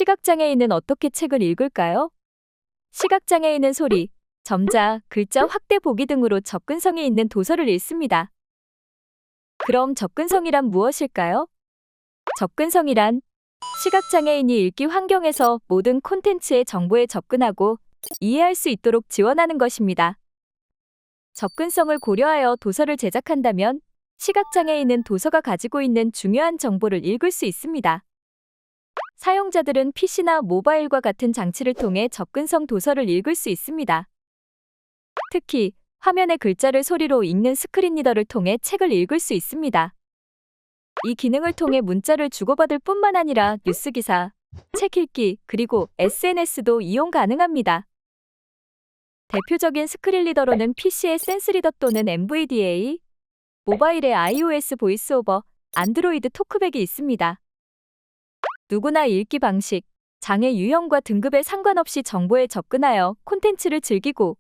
시각장애인은 어떻게 책을 읽을까요? 시각장애인은 소리, 점자, 글자 확대 보기 등으로 접근성이 있는 도서를 읽습니다. 그럼 접근성이란 무엇일까요? 접근성이란 시각장애인이 읽기 환경에서 모든 콘텐츠의 정보에 접근하고 이해할 수 있도록 지원하는 것입니다. 접근성을 고려하여 도서를 제작한다면 시각장애인은 도서가 가지고 있는 중요한 정보를 읽을 수 있습니다. 사용자들은 PC나 모바일과 같은 장치를 통해 접근성 도서를 읽을 수 있습니다. 특히 화면의 글자를 소리로 읽는 스크린 리더를 통해 책을 읽을 수 있습니다. 이 기능을 통해 문자를 주고받을 뿐만 아니라 뉴스 기사, 책 읽기, 그리고 SNS도 이용 가능합니다. 대표적인 스크린 리더로는 PC의 센스 리더 또는 NVDA, 모바일의 iOS 보이스오버, 안드로이드 토크백이 있습니다. 누구나 읽기 방식, 장애 유형과 등급에 상관없이 정보에 접근하여 콘텐츠를 즐기고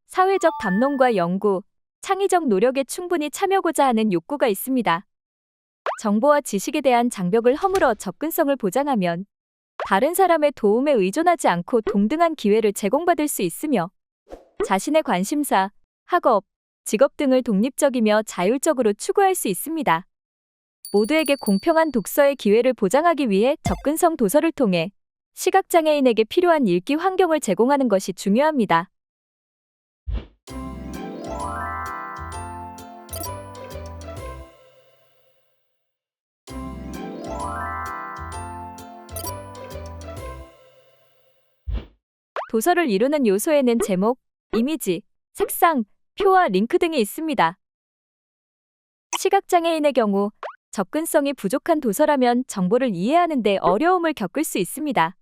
사회적 담론과 연구, 창의적 노력에 충분히 참여하고자 하는 욕구가 있습니다. 정보와 지식에 대한 장벽을 허물어 접근성을 보장하면 다른 사람의 도움에 의존하지 않고 동등한 기회를 제공받을 수 있으며 자신의 관심사, 학업, 직업 등을 독립적이며 자율적으로 추구할 수 있습니다. 모두에게 공평한 독서의 기회를 보장하기 위해 접근성 도서를 통해 시각장애인에게 필요한 읽기 환경을 제공하는 것이 중요합니다. 도서를 이루는 요소에는 제목, 이미지, 색상, 표와 링크 등이 있습니다. 시각장애인의 경우 접근성이 부족한 도서라면 정보를 이해하는 데 어려움을 겪을 수 있습니다.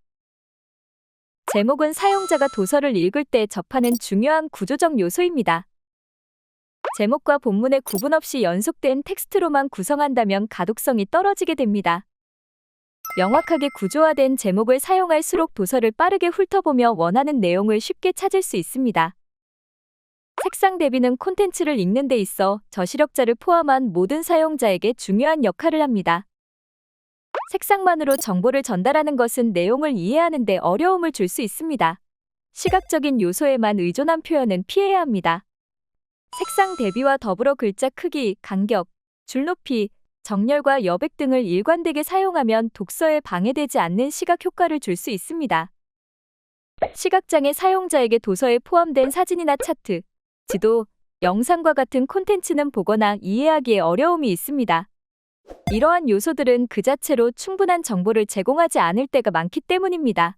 제목은 사용자가 도서를 읽을 때 접하는 중요한 구조적 요소입니다. 제목과 본문의 구분 없이 연속된 텍스트로만 구성한다면 가독성이 떨어지게 됩니다. 명확하게 구조화된 제목을 사용할수록 도서를 빠르게 훑어보며 원하는 내용을 쉽게 찾을 수 있습니다. 색상 대비는 콘텐츠를 읽는 데 있어 저시력자를 포함한 모든 사용자에게 중요한 역할을 합니다. 색상만으로 정보를 전달하는 것은 내용을 이해하는 데 어려움을 줄 수 있습니다. 시각적인 요소에만 의존한 표현은 피해야 합니다. 색상 대비와 더불어 글자 크기, 간격, 줄 높이, 정렬과 여백 등을 일관되게 사용하면 독서에 방해되지 않는 시각 효과를 줄 수 있습니다. 시각장애 사용자에게 도서에 포함된 사진이나 차트, 지도, 영상과 같은 콘텐츠는 보거나 이해하기에 어려움이 있습니다. 이러한 요소들은 그 자체로 충분한 정보를 제공하지 않을 때가 많기 때문입니다.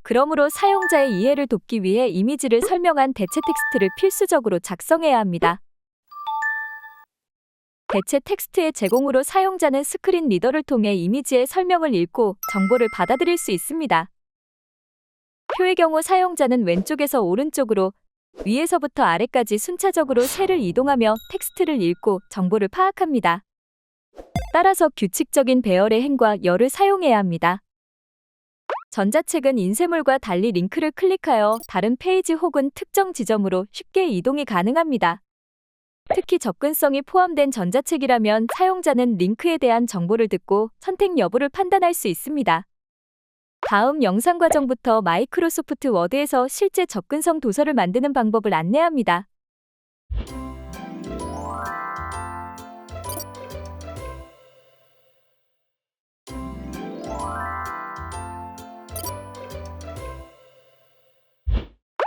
그러므로 사용자의 이해를 돕기 위해 이미지를 설명한 대체 텍스트를 필수적으로 작성해야 합니다. 대체 텍스트의 제공으로 사용자는 스크린 리더를 통해 이미지의 설명을 읽고 정보를 받아들일 수 있습니다. 표의 경우 사용자는 왼쪽에서 오른쪽으로, 위에서부터 아래까지 순차적으로 세를 이동하며 텍스트를 읽고 정보를 파악합니다. 따라서 규칙적인 배열의 행과 열을 사용해야 합니다. 전자책은 인쇄물과 달리 링크를 클릭하여 다른 페이지 혹은 특정 지점으로 쉽게 이동이 가능합니다. 특히 접근성이 포함된 전자책이라면 사용자는 링크에 대한 정보를 듣고 선택 여부를 판단할 수 있습니다. 다음 영상 과정부터 마이크로소프트 워드에서 실제 접근성 도서를 만드는 방법을 안내합니다.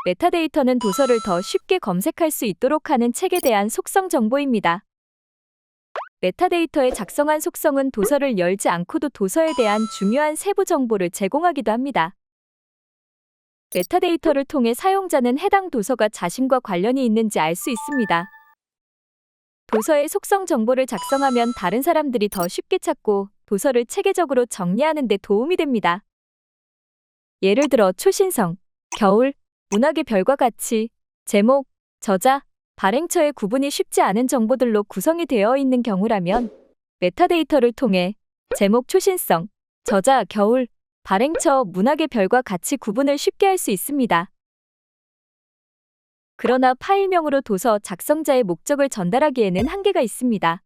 메타데이터는 도서를 더 쉽게 검색할 수 있도록 하는 책에 대한 속성 정보입니다. 메타데이터의 작성한 속성은 도서를 열지 않고도 도서에 대한 중요한 세부 정보를 제공하기도 합니다. 메타데이터를 통해 사용자는 해당 도서가 자신과 관련이 있는지 알 수 있습니다. 도서의 속성 정보를 작성하면 다른 사람들이 더 쉽게 찾고 도서를 체계적으로 정리하는 데 도움이 됩니다. 예를 들어 초신성, 겨울, 문학의 별과 같이 제목, 저자, 발행처의 구분이 쉽지 않은 정보들로 구성이 되어 있는 경우라면 메타데이터를 통해 제목 초신성, 저자 겨울, 발행처 문학의 별과 같이 구분을 쉽게 할 수 있습니다. 그러나 파일명으로 도서 작성자의 목적을 전달하기에는 한계가 있습니다.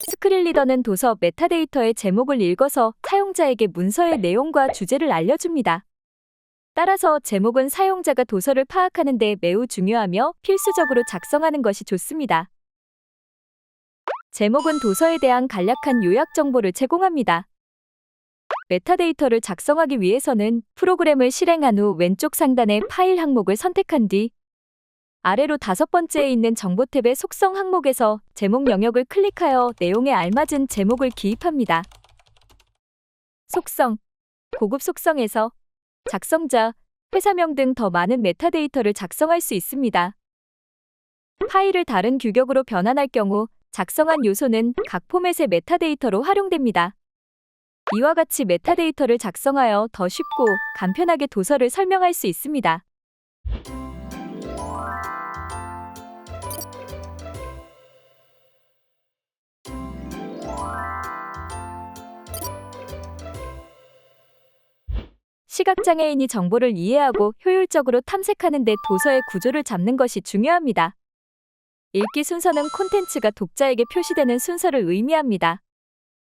스크린 리더는 도서 메타데이터의 제목을 읽어서 사용자에게 문서의 내용과 주제를 알려줍니다. 따라서 제목은 사용자가 도서를 파악하는 데 매우 중요하며 필수적으로 작성하는 것이 좋습니다. 제목은 도서에 대한 간략한 요약 정보를 제공합니다. 메타데이터를 작성하기 위해서는 프로그램을 실행한 후 왼쪽 상단의 파일 항목을 선택한 뒤 아래로 5번째에 있는 정보 탭의 속성 항목에서 제목 영역을 클릭하여 내용에 알맞은 제목을 기입합니다. 속성, 고급 속성에서 작성자, 회사명 등 더 많은 메타데이터를 작성할 수 있습니다. 파일을 다른 규격으로 변환할 경우 작성한 요소는 각 포맷의 메타데이터로 활용됩니다. 이와 같이 메타데이터를 작성하여 더 쉽고 간편하게 도서를 설명할 수 있습니다. 시각장애인이 정보를 이해하고 효율적으로 탐색하는 데 도서의 구조를 잡는 것이 중요합니다. 읽기 순서는 콘텐츠가 독자에게 표시되는 순서를 의미합니다.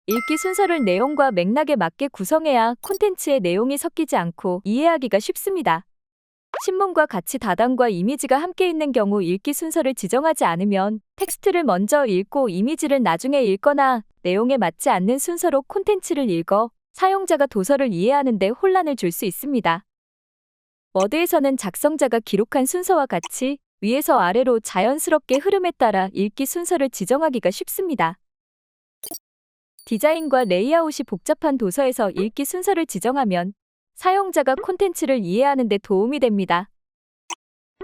읽기 순서를 내용과 맥락에 맞게 구성해야 콘텐츠의 내용이 섞이지 않고 이해하기가 쉽습니다. 신문과 같이 다단과 이미지가 함께 있는 경우 읽기 순서를 지정하지 않으면 텍스트를 먼저 읽고 이미지를 나중에 읽거나 내용에 맞지 않는 순서로 콘텐츠를 읽어 사용자가 도서를 이해하는 데 혼란을 줄 수 있습니다. 워드에서는 작성자가 기록한 순서와 같이 위에서 아래로 자연스럽게 흐름에 따라 읽기 순서를 지정하기가 쉽습니다. 디자인과 레이아웃이 복잡한 도서에서 읽기 순서를 지정하면 사용자가 콘텐츠를 이해하는 데 도움이 됩니다.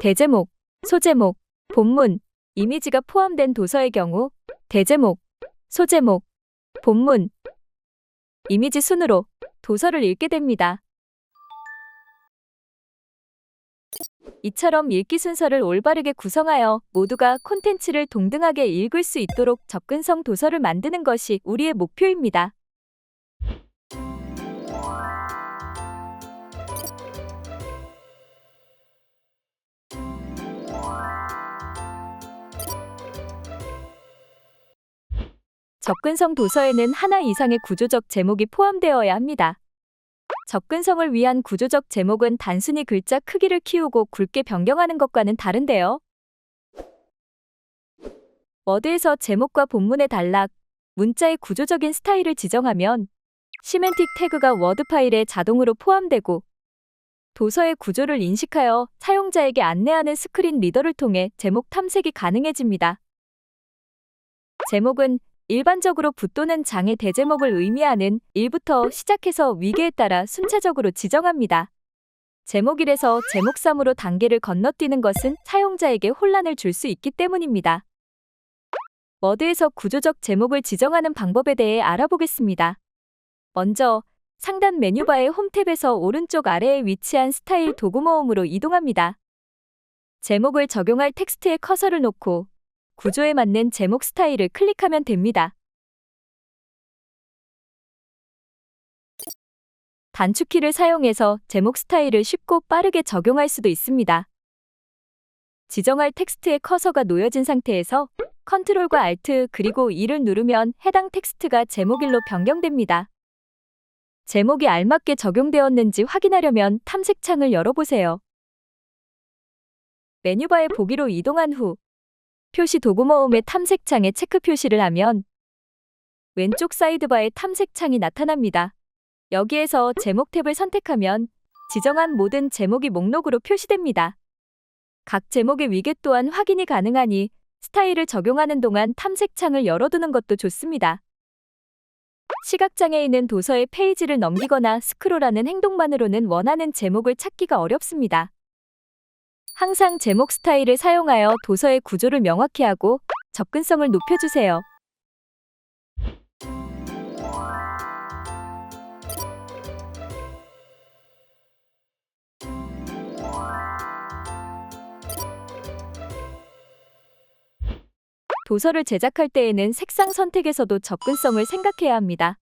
대제목, 소제목, 본문, 이미지가 포함된 도서의 경우 대제목, 소제목, 본문, 이미지 순으로 도서를 읽게 됩니다. 이처럼 읽기 순서를 올바르게 구성하여 모두가 콘텐츠를 동등하게 읽을 수 있도록 접근성 도서를 만드는 것이 우리의 목표입니다. 접근성 도서에는 하나 이상의 구조적 제목이 포함되어야 합니다. 접근성을 위한 구조적 제목은 단순히 글자 크기를 키우고 굵게 변경하는 것과는 다른데요. 워드에서 제목과 본문의 단락, 문자의 구조적인 스타일을 지정하면 시멘틱 태그가 워드 파일에 자동으로 포함되고 도서의 구조를 인식하여 사용자에게 안내하는 스크린 리더를 통해 제목 탐색이 가능해집니다. 제목은 일반적으로 붓 또는 장의 대제목을 의미하는 1부터 시작해서 위계에 따라 순차적으로 지정합니다. 제목 1에서 제목 3으로 단계를 건너뛰는 것은 사용자에게 혼란을 줄 수 있기 때문입니다. 워드에서 구조적 제목을 지정하는 방법에 대해 알아보겠습니다. 먼저 상단 메뉴바의 홈 탭에서 오른쪽 아래에 위치한 스타일 도구 모음으로 이동합니다. 제목을 적용할 텍스트에 커서를 놓고 구조에 맞는 제목 스타일을 클릭하면 됩니다. 단축키를 사용해서 제목 스타일을 쉽고 빠르게 적용할 수도 있습니다. 지정할 텍스트에 커서가 놓여진 상태에서 컨트롤과 알트 그리고 E를 누르면 해당 텍스트가 제목일로 변경됩니다. 제목이 알맞게 적용되었는지 확인하려면 탐색창을 열어보세요. 메뉴바의 보기로 이동한 후 표시 도구 모음의 탐색창에 체크 표시를 하면 왼쪽 사이드바에 탐색창이 나타납니다. 여기에서 제목 탭을 선택하면 지정한 모든 제목이 목록으로 표시됩니다. 각 제목의 위계 또한 확인이 가능하니 스타일을 적용하는 동안 탐색창을 열어두는 것도 좋습니다. 시각장애인은 도서의 페이지를 넘기거나 스크롤하는 행동만으로는 원하는 제목을 찾기가 어렵습니다. 항상 제목 스타일을 사용하여 도서의 구조를 명확히 하고 접근성을 높여주세요. 도서를 제작할 때에는 색상 선택에서도 접근성을 생각해야 합니다.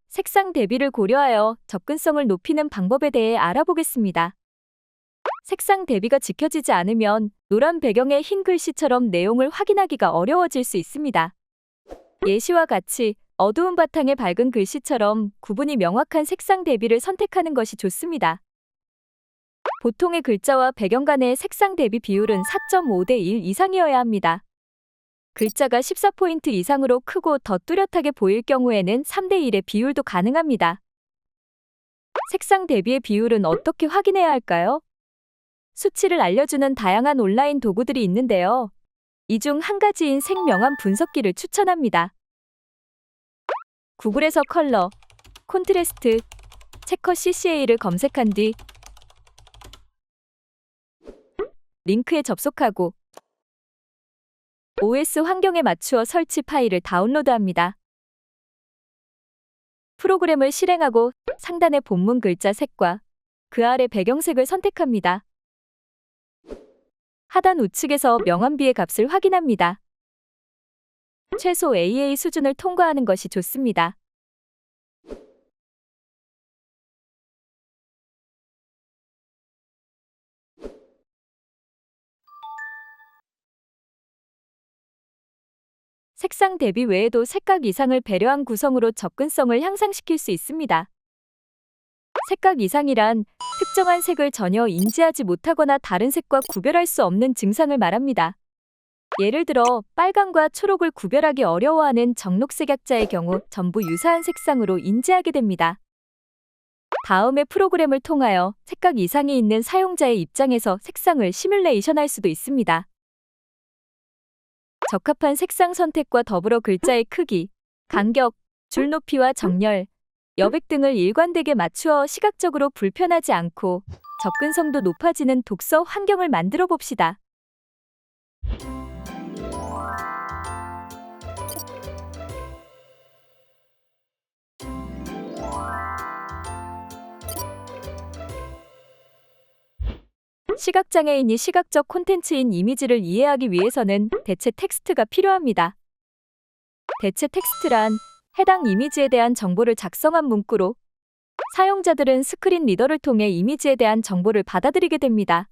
색상 대비를 고려하여 접근성을 높이는 방법에 대해 알아보겠습니다. 색상 대비가 지켜지지 않으면 노란 배경의 흰 글씨처럼 내용을 확인하기가 어려워질 수 있습니다. 예시와 같이 어두운 바탕에 밝은 글씨처럼 구분이 명확한 색상 대비를 선택하는 것이 좋습니다. 보통의 글자와 배경 간의 색상 대비 비율은 4.5대 1 이상이어야 합니다. 글자가 14포인트 이상으로 크고 더 뚜렷하게 보일 경우에는 3대 1의 비율도 가능합니다. 색상 대비의 비율은 어떻게 확인해야 할까요? 수치를 알려주는 다양한 온라인 도구들이 있는데요. 이 중 한 가지인 색명암 분석기를 추천합니다. 구글에서 컬러, 콘트래스트, 체커 CCA를 검색한 뒤 링크에 접속하고 OS 환경에 맞추어 설치 파일을 다운로드합니다. 프로그램을 실행하고 상단의 본문 글자 색과 그 아래 배경색을 선택합니다. 하단 우측에서 명암비의 값을 확인합니다. 최소 AA 수준을 통과하는 것이 좋습니다. 색상 대비 외에도 색각 이상을 배려한 구성으로 접근성을 향상시킬 수 있습니다. 색각 이상이란 특정한 색을 전혀 인지하지 못하거나 다른 색과 구별할 수 없는 증상을 말합니다. 예를 들어 빨강과 초록을 구별하기 어려워하는 정록색약자의 경우 전부 유사한 색상으로 인지하게 됩니다. 다음에 프로그램을 통하여 색각 이상이 있는 사용자의 입장에서 색상을 시뮬레이션할 수도 있습니다. 적합한 색상 선택과 더불어 글자의 크기, 간격, 줄 높이와 정렬, 여백 등을 일관되게 맞추어 시각적으로 불편하지 않고 접근성도 높아지는 독서 환경을 만들어 봅시다. 시각장애인이 시각적 콘텐츠인 이미지를 이해하기 위해서는 대체 텍스트가 필요합니다. 대체 텍스트란 해당 이미지에 대한 정보를 작성한 문구로 사용자들은 스크린 리더를 통해 이미지에 대한 정보를 받아들이게 됩니다.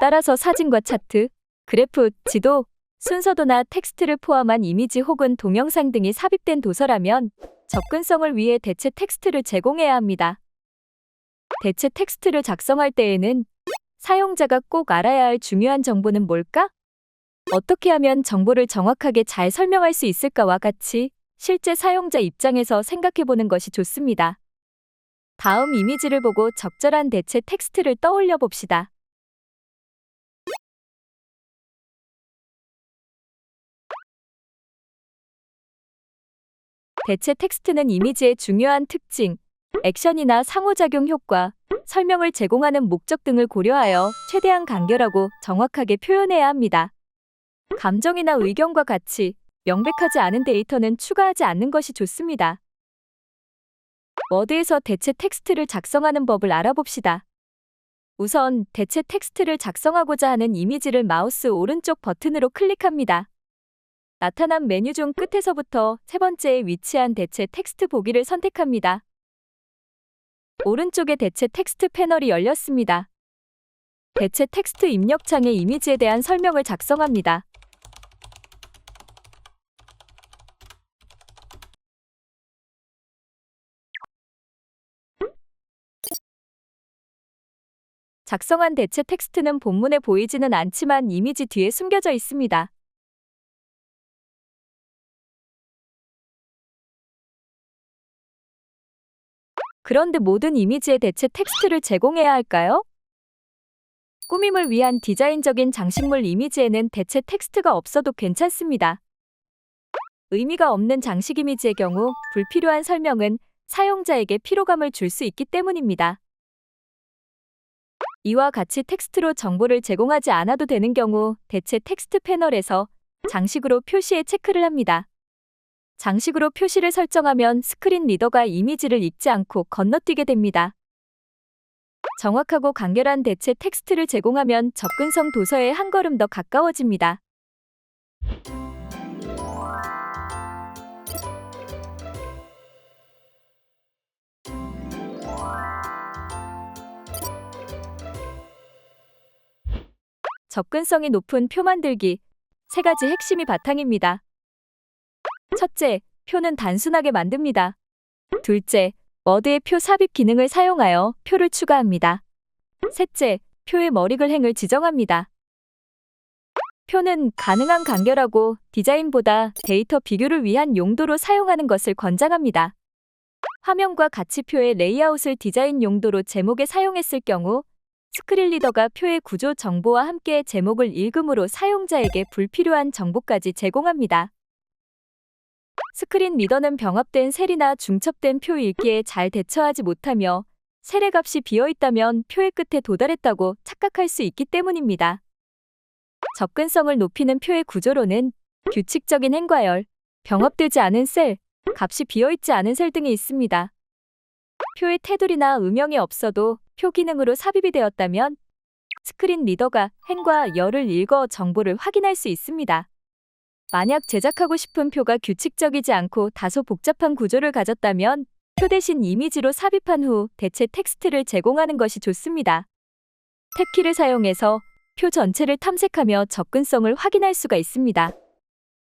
따라서 사진과 차트, 그래프, 지도, 순서도나 텍스트를 포함한 이미지 혹은 동영상 등이 삽입된 도서라면 접근성을 위해 대체 텍스트를 제공해야 합니다. 대체 텍스트를 작성할 때에는 사용자가 꼭 알아야 할 중요한 정보는 뭘까? 어떻게 하면 정보를 정확하게 잘 설명할 수 있을까와 같이 실제 사용자 입장에서 생각해보는 것이 좋습니다. 다음 이미지를 보고 적절한 대체 텍스트를 떠올려 봅시다. 대체 텍스트는 이미지의 중요한 특징, 액션이나 상호작용 효과, 설명을 제공하는 목적 등을 고려하여 최대한 간결하고 정확하게 표현해야 합니다. 감정이나 의견과 같이 명백하지 않은 데이터는 추가하지 않는 것이 좋습니다. 워드에서 대체 텍스트를 작성하는 법을 알아봅시다. 우선 대체 텍스트를 작성하고자 하는 이미지를 마우스 오른쪽 버튼으로 클릭합니다. 나타난 메뉴 중 끝에서부터 세 번째에 위치한 대체 텍스트 보기를 선택합니다. 오른쪽에 대체 텍스트 패널이 열렸습니다. 대체 텍스트 입력창에 이미지에 대한 설명을 작성합니다. 작성한 대체 텍스트는 본문에 보이지는 않지만 이미지 뒤에 숨겨져 있습니다. 그런데 모든 이미지에 대체 텍스트를 제공해야 할까요? 꾸밈을 위한 디자인적인 장식물 이미지에는 대체 텍스트가 없어도 괜찮습니다. 의미가 없는 장식 이미지의 경우 불필요한 설명은 사용자에게 피로감을 줄 수 있기 때문입니다. 이와 같이 텍스트로 정보를 제공하지 않아도 되는 경우 대체 텍스트 패널에서 장식으로 표시에 체크를 합니다. 장식으로 표시를 설정하면 스크린 리더가 이미지를 읽지 않고 건너뛰게 됩니다. 정확하고 간결한 대체 텍스트를 제공하면 접근성 도서에 한 걸음 더 가까워집니다. 접근성이 높은 표 만들기, 세 가지 핵심이 바탕입니다. 첫째, 표는 단순하게 만듭니다. 둘째, 워드의 표 삽입 기능을 사용하여 표를 추가합니다. 셋째, 표의 머리글행을 지정합니다. 표는 가능한 간결하고 디자인보다 데이터 비교를 위한 용도로 사용하는 것을 권장합니다. 화면과 같이 표의 레이아웃을 디자인 용도로 제목에 사용했을 경우 스크린 리더가 표의 구조 정보와 함께 제목을 읽음으로 사용자에게 불필요한 정보까지 제공합니다. 스크린 리더는 병합된 셀이나 중첩된 표 읽기에 잘 대처하지 못하며 셀의 값이 비어있다면 표의 끝에 도달했다고 착각할 수 있기 때문입니다. 접근성을 높이는 표의 구조로는 규칙적인 행과열, 병합되지 않은 셀, 값이 비어있지 않은 셀 등이 있습니다. 표의 테두리나 음영이 없어도 표 기능으로 삽입이 되었다면 스크린 리더가 행과 열을 읽어 정보를 확인할 수 있습니다. 만약 제작하고 싶은 표가 규칙적이지 않고 다소 복잡한 구조를 가졌다면 표 대신 이미지로 삽입한 후 대체 텍스트를 제공하는 것이 좋습니다. 탭키를 사용해서 표 전체를 탐색하며 접근성을 확인할 수가 있습니다.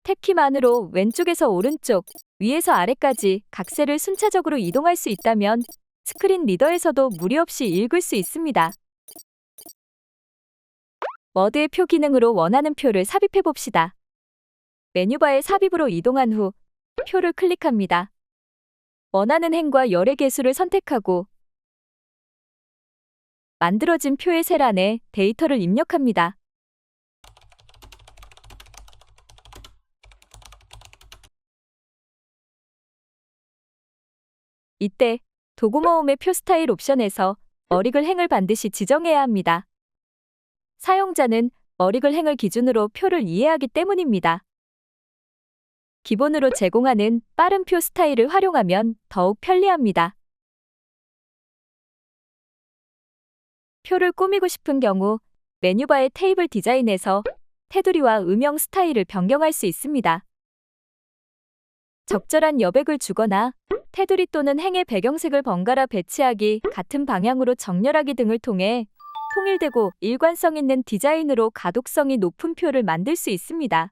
탭키만으로 왼쪽에서 오른쪽, 위에서 아래까지 각 셀을 순차적으로 이동할 수 있다면 스크린 리더에서도 무리 없이 읽을 수 있습니다. 워드의 표 기능으로 원하는 표를 삽입해 봅시다. 메뉴바의 삽입으로 이동한 후 표를 클릭합니다. 원하는 행과 열의 개수를 선택하고 만들어진 표의 셀 안에 데이터를 입력합니다. 이때 도구 모음의 표 스타일 옵션에서 머리글행을 반드시 지정해야 합니다. 사용자는 머리글행을 기준으로 표를 이해하기 때문입니다. 기본으로 제공하는 빠른 표 스타일을 활용하면 더욱 편리합니다. 표를 꾸미고 싶은 경우 메뉴바의 테이블 디자인에서 테두리와 음영 스타일을 변경할 수 있습니다. 적절한 여백을 주거나 테두리 또는 행의 배경색을 번갈아 배치하기, 같은 방향으로 정렬하기 등을 통해 통일되고 일관성 있는 디자인으로 가독성이 높은 표를 만들 수 있습니다.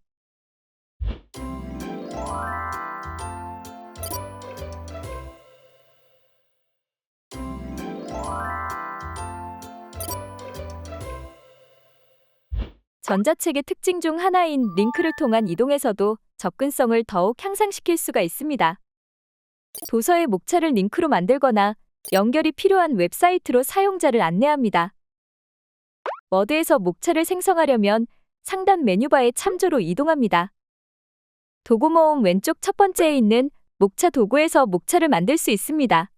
전자책의 특징 중 하나인 링크를 통한 이동에서도 접근성을 더욱 향상시킬 수가 있습니다. 도서의 목차를 링크로 만들거나 연결이 필요한 웹사이트로 사용자를 안내합니다. 워드에서 목차를 생성하려면 상단 메뉴바의 참조로 이동합니다. 도구 모음 왼쪽 첫 번째에 있는 목차 도구에서 목차를 만들 수 있습니다.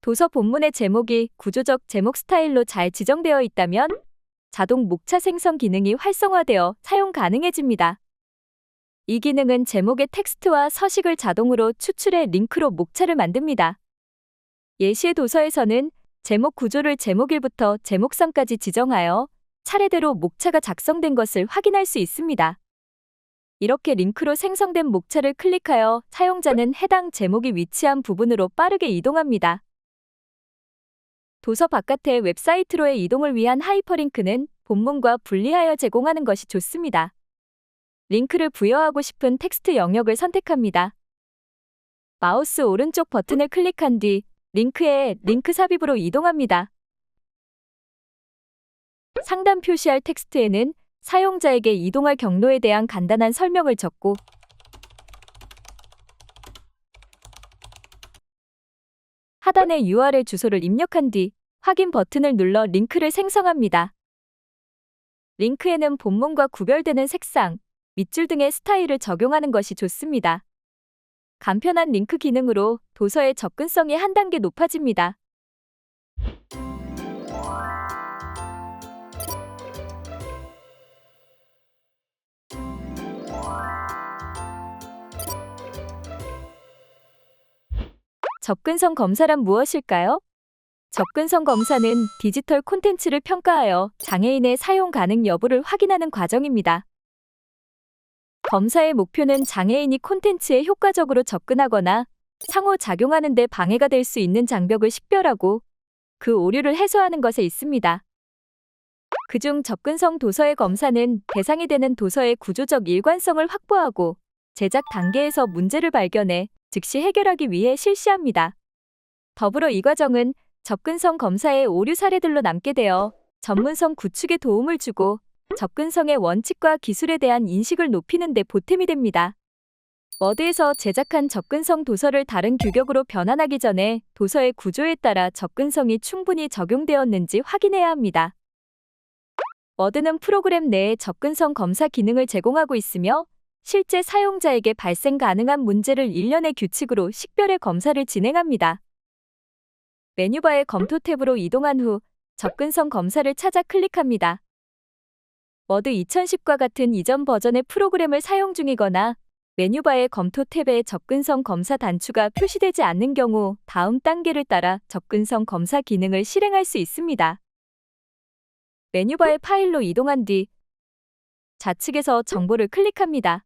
도서 본문의 제목이 구조적 제목 스타일로 잘 지정되어 있다면 자동 목차 생성 기능이 활성화되어 사용 가능해집니다. 이 기능은 제목의 텍스트와 서식을 자동으로 추출해 링크로 목차를 만듭니다. 예시의 도서에서는 제목 구조를 제목 1부터 제목 3까지 지정하여 차례대로 목차가 작성된 것을 확인할 수 있습니다. 이렇게 링크로 생성된 목차를 클릭하여 사용자는 해당 제목이 위치한 부분으로 빠르게 이동합니다. 도서 바깥의 웹사이트로의 이동을 위한 하이퍼링크는 본문과 분리하여 제공하는 것이 좋습니다. 링크를 부여하고 싶은 텍스트 영역을 선택합니다. 마우스 오른쪽 버튼을 클릭한 뒤 링크에 링크 삽입으로 이동합니다. 상단 표시할 텍스트에는 사용자에게 이동할 경로에 대한 간단한 설명을 적고 하단의 URL 주소를 입력한 뒤 확인 버튼을 눌러 링크를 생성합니다. 링크에는 본문과 구별되는 색상, 밑줄 등의 스타일을 적용하는 것이 좋습니다. 간편한 링크 기능으로 도서의 접근성이 한 단계 높아집니다. 접근성 검사란 무엇일까요? 접근성 검사는 디지털 콘텐츠를 평가하여 장애인의 사용 가능 여부를 확인하는 과정입니다. 검사의 목표는 장애인이 콘텐츠에 효과적으로 접근하거나 상호작용하는 데 방해가 될 수 있는 장벽을 식별하고 그 오류를 해소하는 것에 있습니다. 그중 접근성 도서의 검사는 대상이 되는 도서의 구조적 일관성을 확보하고 제작 단계에서 문제를 발견해 즉시 해결하기 위해 실시합니다. 더불어 이 과정은 접근성 검사의 오류 사례들로 남게 되어 전문성 구축에 도움을 주고 접근성의 원칙과 기술에 대한 인식을 높이는 데 보탬이 됩니다. 워드에서 제작한 접근성 도서를 다른 규격으로 변환하기 전에 도서의 구조에 따라 접근성이 충분히 적용되었는지 확인해야 합니다. 워드는 프로그램 내에 접근성 검사 기능을 제공하고 있으며 실제 사용자에게 발생 가능한 문제를 일련의 규칙으로 식별해 검사를 진행합니다. 메뉴바의 검토 탭으로 이동한 후 접근성 검사를 찾아 클릭합니다. 워드 2010과 같은 이전 버전의 프로그램을 사용 중이거나 메뉴바의 검토 탭에 접근성 검사 단추가 표시되지 않는 경우 다음 단계를 따라 접근성 검사 기능을 실행할 수 있습니다. 메뉴바의 파일로 이동한 뒤 좌측에서 정보를 클릭합니다.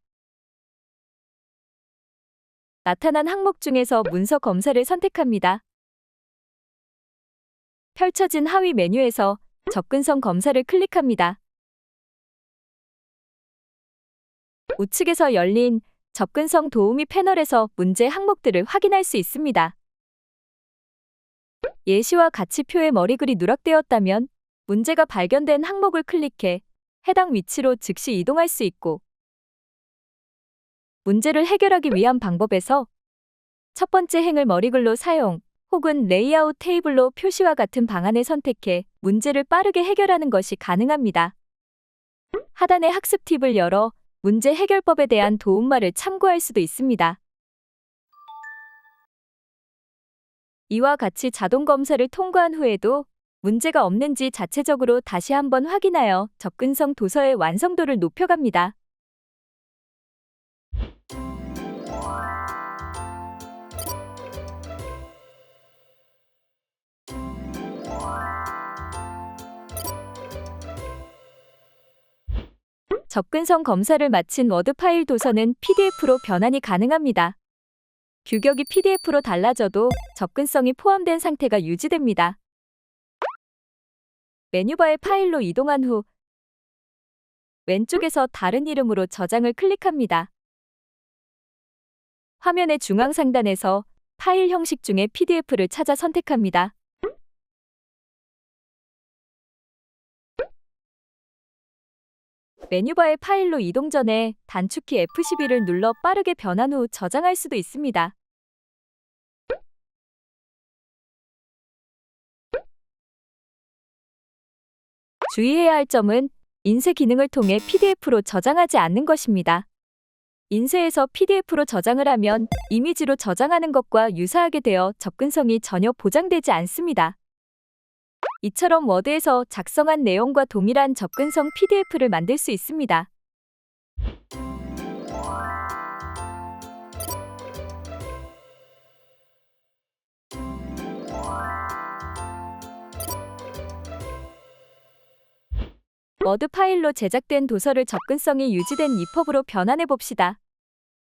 나타난 항목 중에서 문서 검사를 선택합니다. 펼쳐진 하위 메뉴에서 접근성 검사를 클릭합니다. 우측에서 열린 접근성 도우미 패널에서 문제 항목들을 확인할 수 있습니다. 예시와 같이 표의 머리글이 누락되었다면 문제가 발견된 항목을 클릭해 해당 위치로 즉시 이동할 수 있고, 문제를 해결하기 위한 방법에서 첫 번째 행을 머리글로 사용 혹은 레이아웃 테이블로 표시와 같은 방안을 선택해 문제를 빠르게 해결하는 것이 가능합니다. 하단의 학습 팁을 열어 문제 해결법에 대한 도움말을 참고할 수도 있습니다. 이와 같이 자동 검사를 통과한 후에도 문제가 없는지 자체적으로 다시 한번 확인하여 접근성 도서의 완성도를 높여갑니다. 접근성 검사를 마친 워드 파일 도서는 PDF로 변환이 가능합니다. 규격이 PDF로 달라져도 접근성이 포함된 상태가 유지됩니다. 메뉴바의 파일로 이동한 후 왼쪽에서 다른 이름으로 저장을 클릭합니다. 화면의 중앙 상단에서 파일 형식 중에 PDF를 찾아 선택합니다. 메뉴바의 파일로 이동 전에 단축키 F12를 눌러 빠르게 변환 후 저장할 수도 있습니다. 주의해야 할 점은 인쇄 기능을 통해 PDF로 저장하지 않는 것입니다. 인쇄에서 PDF로 저장을 하면 이미지로 저장하는 것과 유사하게 되어 접근성이 전혀 보장되지 않습니다. 이처럼 워드에서 작성한 내용과 동일한 접근성 PDF를 만들 수 있습니다. 워드 파일로 제작된 도서를 접근성이 유지된 EPUB으로 변환해 봅시다.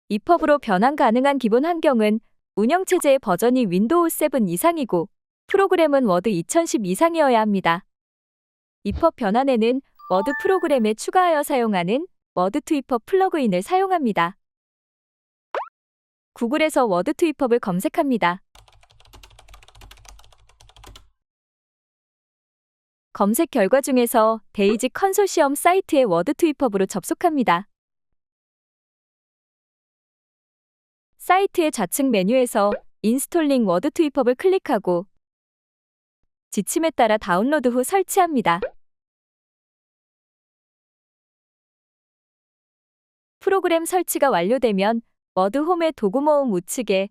EPUB으로 변환 가능한 기본 환경은 운영체제의 버전이 윈도우 7 이상이고 프로그램은 워드 2010 이상이어야 합니다. EPUB 변환에는 워드 프로그램에 추가하여 사용하는 워드 투 EPUB 플러그인을 사용합니다. 구글에서 워드 투 EPUB을 검색합니다. 검색 결과 중에서 데이지 컨소시엄 사이트의 워드 투 EPUB으로 접속합니다. 사이트의 좌측 메뉴에서 인스톨링 워드 투 EPUB을 클릭하고 지침에 따라 다운로드 후 설치합니다. 프로그램 설치가 완료되면 워드 홈의 도구 모음 우측에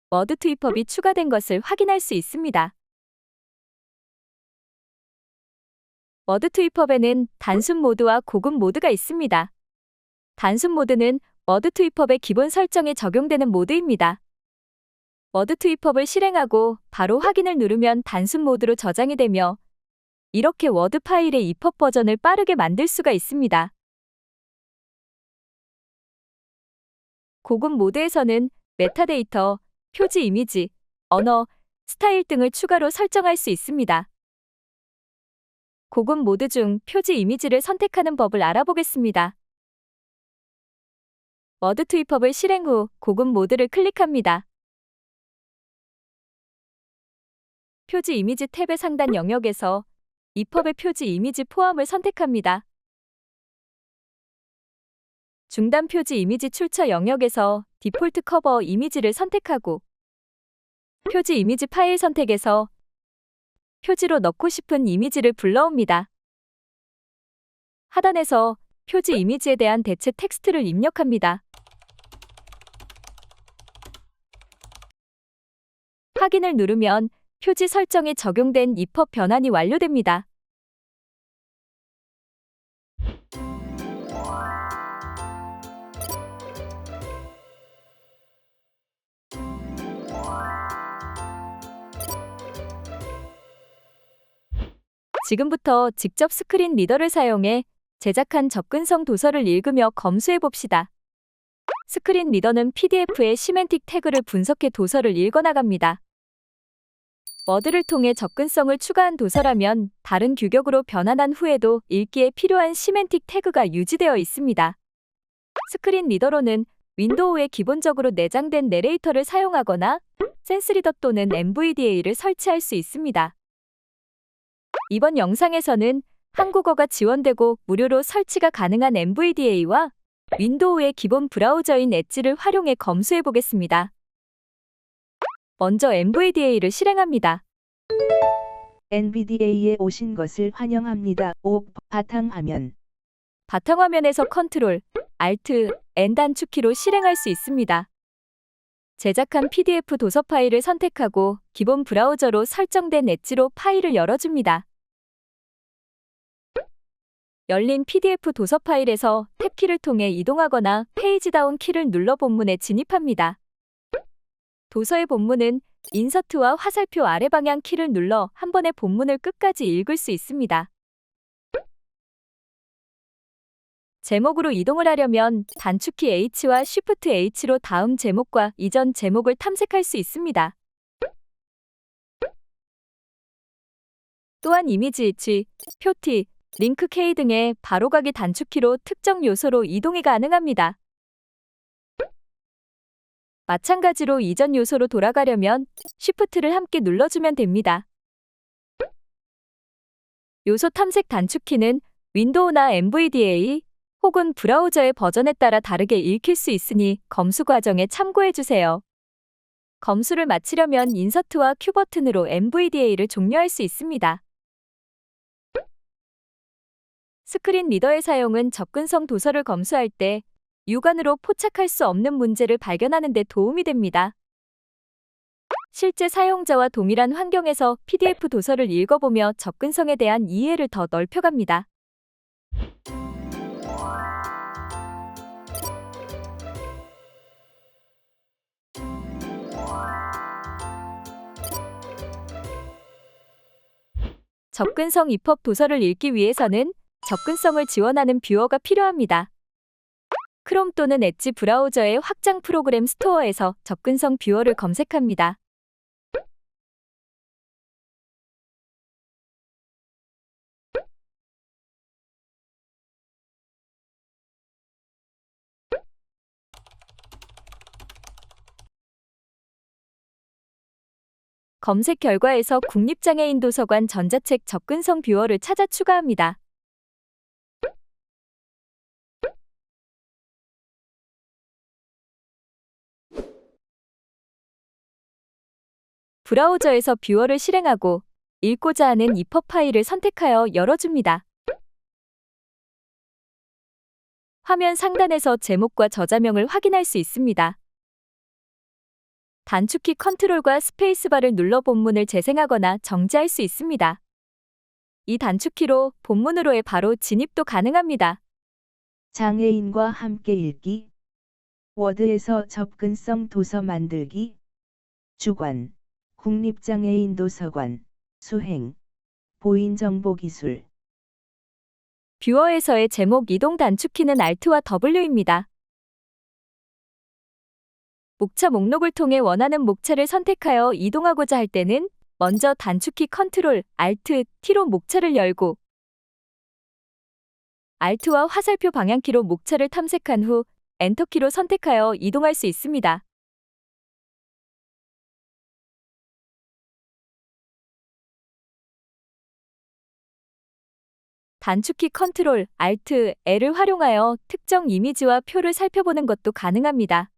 워드 투 EPUB이 추가된 것을 확인할 수 있습니다. 워드 투 EPUB에는 단순 모드와 고급 모드가 있습니다. 단순 모드는 워드 투 EPUB의 기본 설정에 적용되는 모드입니다. 워드 투 EPUB을 실행하고 바로 확인을 누르면 단순 모드로 저장이 되며 이렇게 워드 파일의 EPUB 버전을 빠르게 만들 수가 있습니다. 고급 모드에서는 메타데이터, 표지 이미지, 언어, 스타일 등을 추가로 설정할 수 있습니다. 고급 모드 중 표지 이미지를 선택하는 법을 알아보겠습니다. 워드 투입법을 실행 후 고급 모드를 클릭합니다. 표지 이미지 탭의 상단 영역에서 EPUB의 표지 이미지 포함을 선택합니다. 중단 표지 이미지 출처 영역에서 디폴트 커버 이미지를 선택하고 표지 이미지 파일 선택에서 표지로 넣고 싶은 이미지를 불러옵니다. 하단에서 표지 이미지에 대한 대체 텍스트를 입력합니다. 확인을 누르면 표지 설정이 적용된 EPUB 변환이 완료됩니다. 지금부터 직접 스크린 리더를 사용해 제작한 접근성 도서를 읽으며 검수해 봅시다. 스크린 리더는 PDF의 시멘틱 태그를 분석해 도서를 읽어나갑니다. 워드를 통해 접근성을 추가한 도서라면 다른 규격으로 변환한 후에도 읽기에 필요한 시멘틱 태그가 유지되어 있습니다. 스크린 리더로는 윈도우에 기본적으로 내장된 내레이터를 사용하거나 센스리더 또는 NVDA를 설치할 수 있습니다. 이번 영상에서는 한국어가 지원되고 무료로 설치가 가능한 NVDA와 윈도우의 기본 브라우저인 엣지를 활용해 검수해 보겠습니다. 먼저 NVDA를 실행합니다. NVDA에 오신 것을 환영합니다. 바탕화면. 바탕화면에서 컨트롤, Alt, N 단축키로 실행할 수 있습니다. 제작한 PDF 도서 파일을 선택하고 기본 브라우저로 설정된 엣지로 파일을 열어줍니다. 열린 PDF 도서 파일에서 탭키를 통해 이동하거나 페이지 다운 키를 눌러 본문에 진입합니다. 도서의 본문은 인서트와 화살표 아래 방향 키를 눌러 한 번에 본문을 끝까지 읽을 수 있습니다. 제목으로 이동을 하려면 단축키 H와 Shift H로 다음 제목과 이전 제목을 탐색할 수 있습니다. 또한 이미지 G, 표티, 링크 K 등의 바로가기 단축키로 특정 요소로 이동이 가능합니다. 마찬가지로 이전 요소로 돌아가려면 Shift를 함께 눌러주면 됩니다. 요소 탐색 단축키는 윈도우나 NVDA 혹은 브라우저의 버전에 따라 다르게 읽힐 수 있으니 검수 과정에 참고해주세요. 검수를 마치려면 인서트와 Q 버튼으로 NVDA를 종료할 수 있습니다. 스크린 리더의 사용은 접근성 도서를 검수할 때 육안으로 포착할 수 없는 문제를 발견하는 데 도움이 됩니다. 실제 사용자와 동일한 환경에서 PDF 도서를 읽어보며 접근성에 대한 이해를 더 넓혀갑니다. 접근성 EPUB 도서를 읽기 위해서는 접근성을 지원하는 뷰어가 필요합니다. 크롬 또는 엣지 브라우저의 확장 프로그램 스토어에서 접근성 뷰어를 검색합니다. 검색 결과에서 국립장애인 도서관 전자책 접근성 뷰어를 찾아 추가합니다. 브라우저에서 뷰어를 실행하고 읽고자 하는 EPUB 파일을 선택하여 열어줍니다. 화면 상단에서 제목과 저자명을 확인할 수 있습니다. 단축키 컨트롤과 스페이스바를 눌러 본문을 재생하거나 정지할 수 있습니다. 이 단축키로 본문으로의 바로 진입도 가능합니다. 장애인과 함께 읽기. 워드에서 접근성 도서 만들기. 주관. 국립장애인 도서관. 수행. 보인정보기술. 뷰어에서의 제목 이동 단축키는 Alt와 W입니다. 목차 목록을 통해 원하는 목차를 선택하여 이동하고자 할 때는 먼저 단축키 컨트롤, Alt, T로 목차를 열고 Alt와 화살표 방향키로 목차를 탐색한 후 엔터키로 선택하여 이동할 수 있습니다. 단축키 컨트롤, Alt, L을 활용하여 특정 이미지와 표를 살펴보는 것도 가능합니다.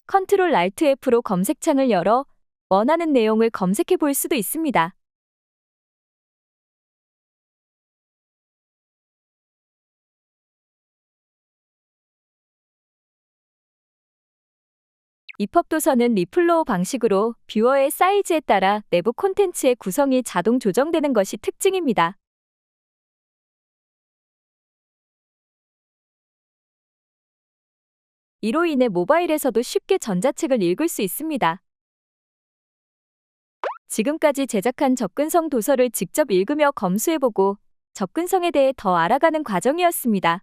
컨트롤 Alt F로 검색창을 열어 원하는 내용을 검색해 볼 수도 있습니다. EPUB 도서는 리플로우 방식으로 뷰어의 사이즈에 따라 내부 콘텐츠의 구성이 자동 조정되는 것이 특징입니다. 이로 인해 모바일에서도 쉽게 전자책을 읽을 수 있습니다. 지금까지 제작한 접근성 도서를 직접 읽으며 검수해보고 접근성에 대해 더 알아가는 과정이었습니다.